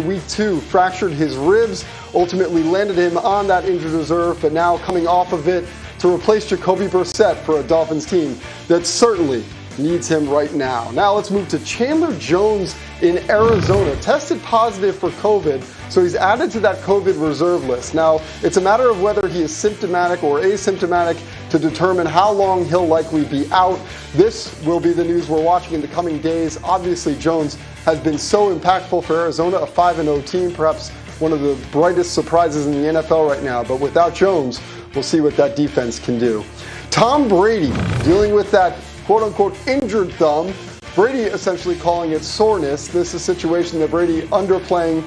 week 2, fractured his ribs, ultimately landed him on that injured reserve, but now coming off of it to replace Jacoby Brissett for a Dolphins team that certainly needs him right now. Now let's move to Chandler Jones in Arizona. Tested positive for COVID, so he's added to that COVID reserve list. Now, it's a matter of whether he is symptomatic or asymptomatic to determine how long he'll likely be out. This will be the news we're watching in the coming days. Obviously, Jones has been so impactful for Arizona, a 5-0 team, perhaps one of the brightest surprises in the NFL right now. But without Jones, we'll see what that defense can do. Tom Brady dealing with that quote-unquote injured thumb. Brady essentially calling it soreness. This is a situation that Brady underplaying.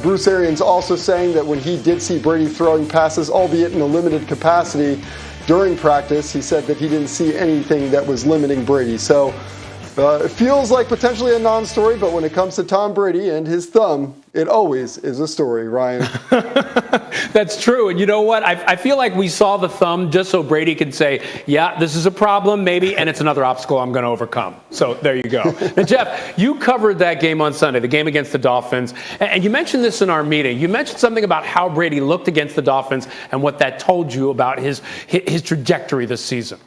Bruce Arians also saying that when he did see Brady throwing passes, albeit in a limited capacity during practice, he said that he didn't see anything that was limiting Brady. So it feels like potentially a non-story, but when it comes to Tom Brady and his thumb, it always is a story, Ryan. That's true. And you know what? I feel like we saw the thumb just so Brady could say, yeah, this is a problem, maybe, and it's another obstacle I'm going to overcome. So there you go. And Jeff, you covered that game on Sunday, the game against the Dolphins. And you mentioned this in our meeting. You mentioned something about how Brady looked against the Dolphins and what that told you about his trajectory this season.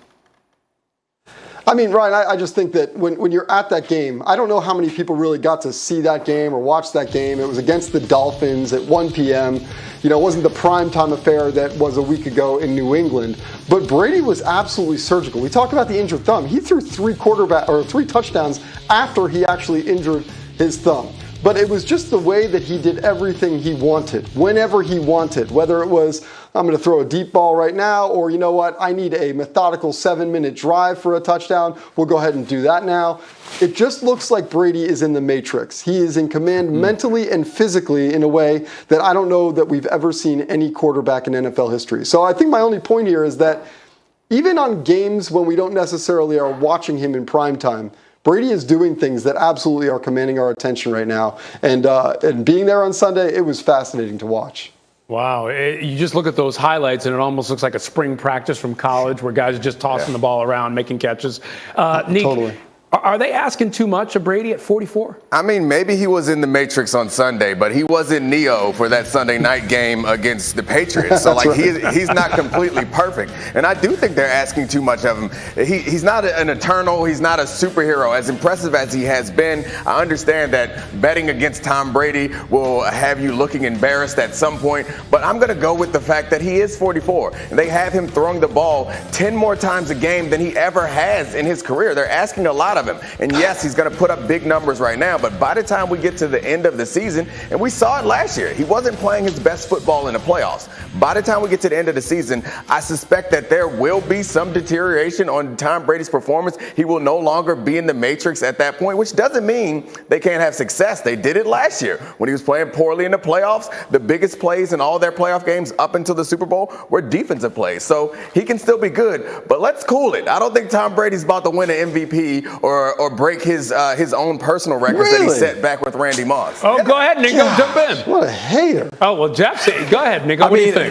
I mean, Ryan, I just think that when you're at that game, I don't know how many people really got to see that game or watch that game. It was against the Dolphins at 1 p.m. You know, it wasn't the primetime affair that was a week ago in New England. But Brady was absolutely surgical. We talked about the injured thumb. He threw 3 touchdowns after he actually injured his thumb. But it was just the way that he did everything he wanted, whenever he wanted, whether it was, I'm going to throw a deep ball right now, or you know what, I need a methodical 7-minute drive for a touchdown. We'll go ahead and do that now. It just looks like Brady is in the Matrix. He is in command mentally and physically in a way that I don't know that we've ever seen any quarterback in NFL history. So I think my only point here is that even on games when we don't necessarily are watching him in prime time, Brady is doing things that absolutely are commanding our attention right now. And being there on Sunday, it was fascinating to watch. Wow. You just look at those highlights, and it almost looks like a spring practice from college where guys are just tossing the ball around, making catches. Nick, totally. Are they asking too much of Brady at 44? I mean, maybe he was in the Matrix on Sunday, but he wasn't Neo for that Sunday night game against the Patriots. So, he's not completely perfect. And I do think they're asking too much of him. He's not an eternal. He's not a superhero. As impressive as he has been, I understand that betting against Tom Brady will have you looking embarrassed at some point. But I'm going to go with the fact that he is 44. And they have him throwing the ball 10 more times a game than he ever has in his career. They're asking a lot of him. And yes, he's going to put up big numbers right now, but by the time we get to the end of the season, and we saw it last year, he wasn't playing his best football in the playoffs. By the time we get to the end of the season, I suspect that there will be some deterioration on Tom Brady's performance. He will no longer be in the Matrix at that point, which doesn't mean they can't have success. They did it last year when he was playing poorly in the playoffs. The biggest plays in all their playoff games up until the Super Bowl were defensive plays. So he can still be good, but let's cool it. I don't think Tom Brady's about to win an MVP or break his own personal records that he set back with Randy Moss. Oh, go ahead, Nico, jump in. What a hater. Oh, well, Jeff, go ahead, Nico. What do you think?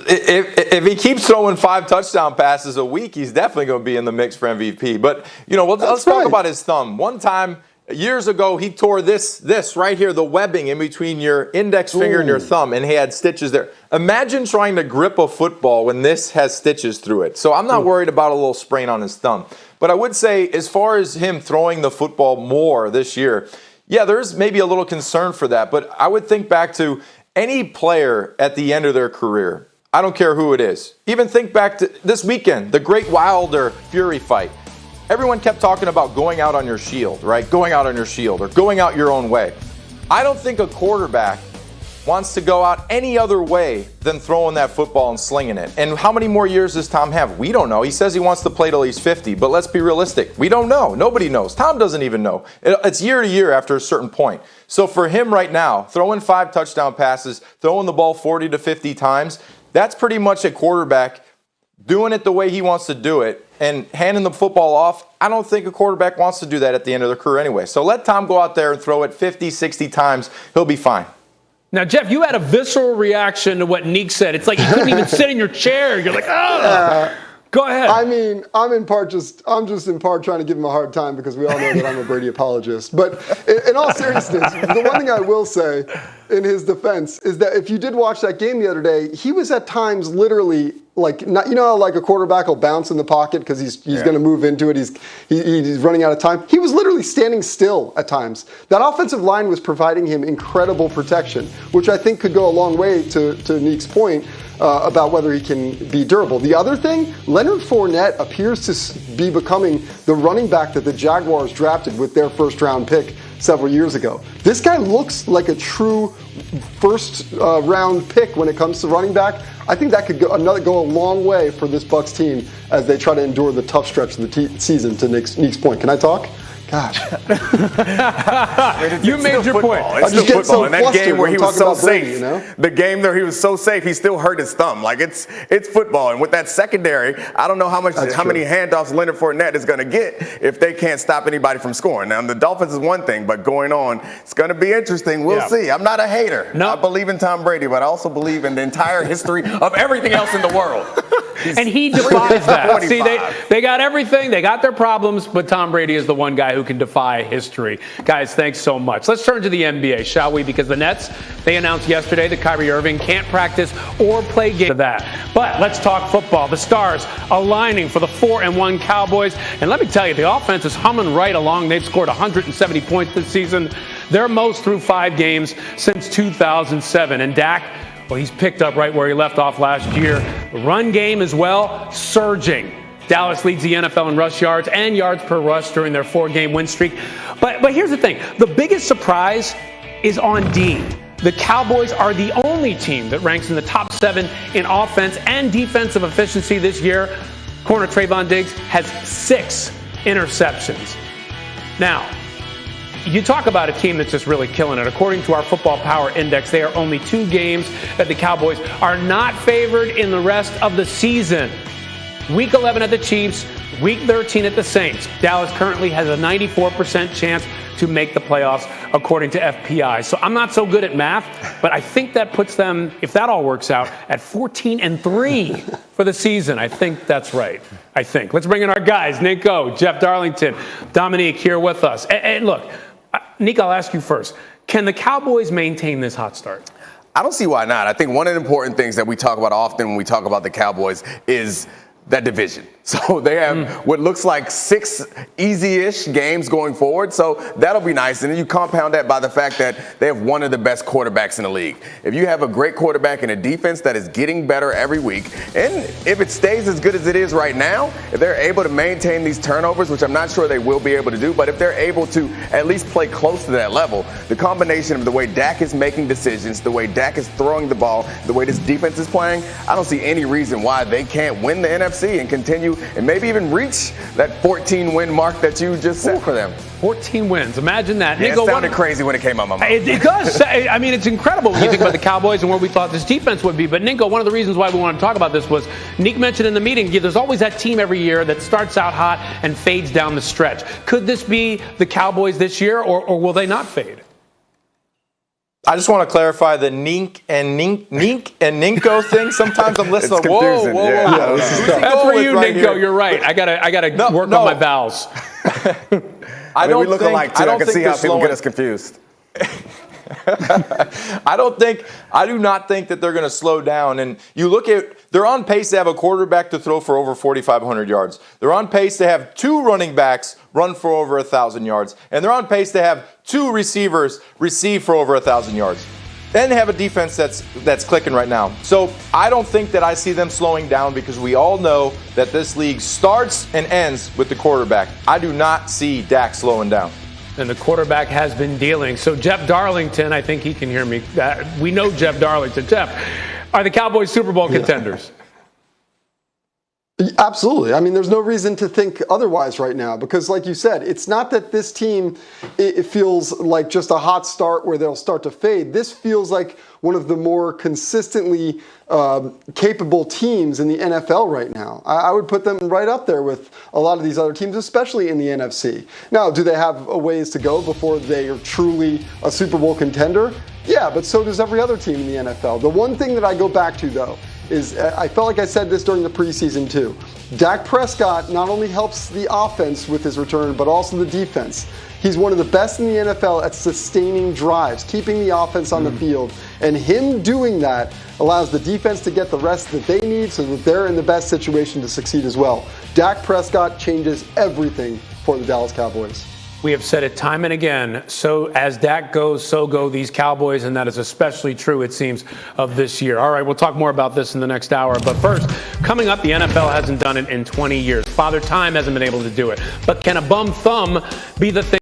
If he keeps throwing 5 touchdown passes a week, he's definitely going to be in the mix for MVP. But, you know, let's talk about his thumb. One time, years ago, he tore this right here, the webbing in between your index finger and your thumb, and he had stitches there. Imagine trying to grip a football when this has stitches through it. So I'm not worried about a little sprain on his thumb. But I would say, as far as him throwing the football more this year, yeah, there's maybe a little concern for that. But I would think back to any player at the end of their career. I don't care who it is. Even think back to this weekend, the great Wilder-Fury fight. Everyone kept talking about going out on your shield, right? Going out on your shield or going out your own way. I don't think a quarterback wants to go out any other way than throwing that football and slinging it. And how many more years does Tom have? We don't know. He says he wants to play till he's 50, but let's be realistic. We don't know. Nobody knows. Tom doesn't even know. It's year to year after a certain point. So for him right now, throwing 5 touchdown passes, throwing the ball 40 to 50 times, that's pretty much a quarterback doing it the way he wants to do it and handing the football off. I don't think a quarterback wants to do that at the end of their career anyway. So let Tom go out there and throw it 50, 60 times. He'll be fine. Now, Jeff, you had a visceral reaction to what Neek said. It's like you couldn't even sit in your chair. You're like, oh. Go ahead. I mean, I'm just in part trying to give him a hard time because we all know that I'm a Brady apologist. But in all seriousness, the one thing I will say in his defense is that if you did watch that game the other day, he was at times literally like, not, you know how like a quarterback will bounce in the pocket because he's going to move into it. He's running out of time. He was literally standing still at times. That offensive line was providing him incredible protection, which I think could go a long way to Nick's point about whether he can be durable. The other thing, Leonard Fournette appears to be becoming the running back that the Jaguars drafted with their first-round pick several years ago. This guy looks like a true first-round pick when it comes to running back. I think that could go a long way for this Bucs team as they try to endure the tough stretch of the season. To Nick's point, can I talk? Gosh. You made your point. It's still football. In that game where he was so safe, Brady, you know? the game where he was so safe, he still hurt his thumb. Like it's football. And with that secondary, I don't know how many handoffs Leonard Fournette is going to get if they can't stop anybody from scoring. Now, the Dolphins is one thing, but going on, it's going to be interesting. We'll see. I'm not a hater. No. I believe in Tom Brady, but I also believe in the entire history of everything else in the world. And he defies that. 25. See, they got everything. They got their problems, but Tom Brady is the one guy who can defy history. Guys, thanks so much. Let's turn to the NBA, shall we? Because the Nets, they announced yesterday that Kyrie Irving can't practice or play games of that. But let's talk football. The Stars aligning for the 4-1 Cowboys. And let me tell you, the offense is humming right along. They've scored 170 points this season. Their most through 5 games since 2007. And Dak, well, he's picked up right where he left off last year. The run game as well, surging. Dallas leads the NFL in rush yards and yards per rush during their 4-game win streak. But here's the thing. The biggest surprise is on D. The Cowboys are the only team that ranks in the top 7 in offense and defensive efficiency this year. Corner Trayvon Diggs has 6 interceptions. Now, you talk about a team that's just really killing it. According to our Football Power Index, they are only 2 games that the Cowboys are not favored in the rest of the season. Week 11 at the Chiefs, Week 13 at the Saints. Dallas currently has a 94% chance to make the playoffs, according to FPI. So I'm not so good at math, but I think that puts them, if that all works out, at 14-3 for the season. I think that's right. I think. Let's bring in our guys, Nico, Jeff Darlington, Dominique here with us. And look, Nick, I'll ask you first. Can the Cowboys maintain this hot start? I don't see why not. I think one of the important things that we talk about often when we talk about the Cowboys is that division. So they have what looks like 6 easy-ish games going forward. So that'll be nice. And then you compound that by the fact that they have one of the best quarterbacks in the league. If you have a great quarterback and a defense that is getting better every week, and if it stays as good as it is right now, if they're able to maintain these turnovers, which I'm not sure they will be able to do, but if they're able to at least play close to that level, the combination of the way Dak is making decisions, the way Dak is throwing the ball, the way this defense is playing, I don't see any reason why they can't win the NFC and continue and maybe even reach that 14-win mark that you just set for them. 14 wins. Imagine that. Yeah, Nico, it sounded crazy when it came out my mouth. It does. I mean, it's incredible when you think about the Cowboys and where we thought this defense would be. But, Nico, one of the reasons why we wanted to talk about this was Nick mentioned in the meeting, there's always that team every year that starts out hot and fades down the stretch. Could this be the Cowboys this year, or will they not fade? I just want to clarify the Nink and Ninko thing. Sometimes I'm listening. It's confusing. Whoa. Yeah, this is tough. That's for you, right Nico. here. You're right. I gotta work on my vowels. I mean, we look alike, too. I can see how people get us confused. I do not think that they're going to slow down. And you look at, they're on pace to have a quarterback to throw for over 4,500 yards. They're on pace to have 2 running backs run for over 1,000 yards. And they're on pace to have 2 receivers receive for over 1,000 yards. And they have a defense that's clicking right now. So I don't think that I see them slowing down because we all know that this league starts and ends with the quarterback. I do not see Dak slowing down. And the quarterback has been dealing. So Jeff Darlington, I think he can hear me. We know Jeff Darlington. Jeff, are the Cowboys Super Bowl contenders? Absolutely. I mean, there's no reason to think otherwise right now because, like you said, it's not that this team, it feels like just a hot start where they'll start to fade. This feels like one of the more consistently capable teams in the NFL right now. I would put them right up there with a lot of these other teams, especially in the NFC. Now, do they have a ways to go before they are truly a Super Bowl contender? Yeah, but so does every other team in the NFL. The one thing that I go back to, though, is, I felt like I said this during the preseason too. Dak Prescott not only helps the offense with his return, but also the defense. He's one of the best in the NFL at sustaining drives, keeping the offense on the field. And him doing that allows the defense to get the rest that they need so that they're in the best situation to succeed as well. Dak Prescott changes everything for the Dallas Cowboys. We have said it time and again. So as Dak goes, so go these Cowboys, and that is especially true, it seems, of this year. All right, we'll talk more about this in the next hour. But first, coming up, the NFL hasn't done it in 20 years. Father Time hasn't been able to do it. But can a bum thumb be the thing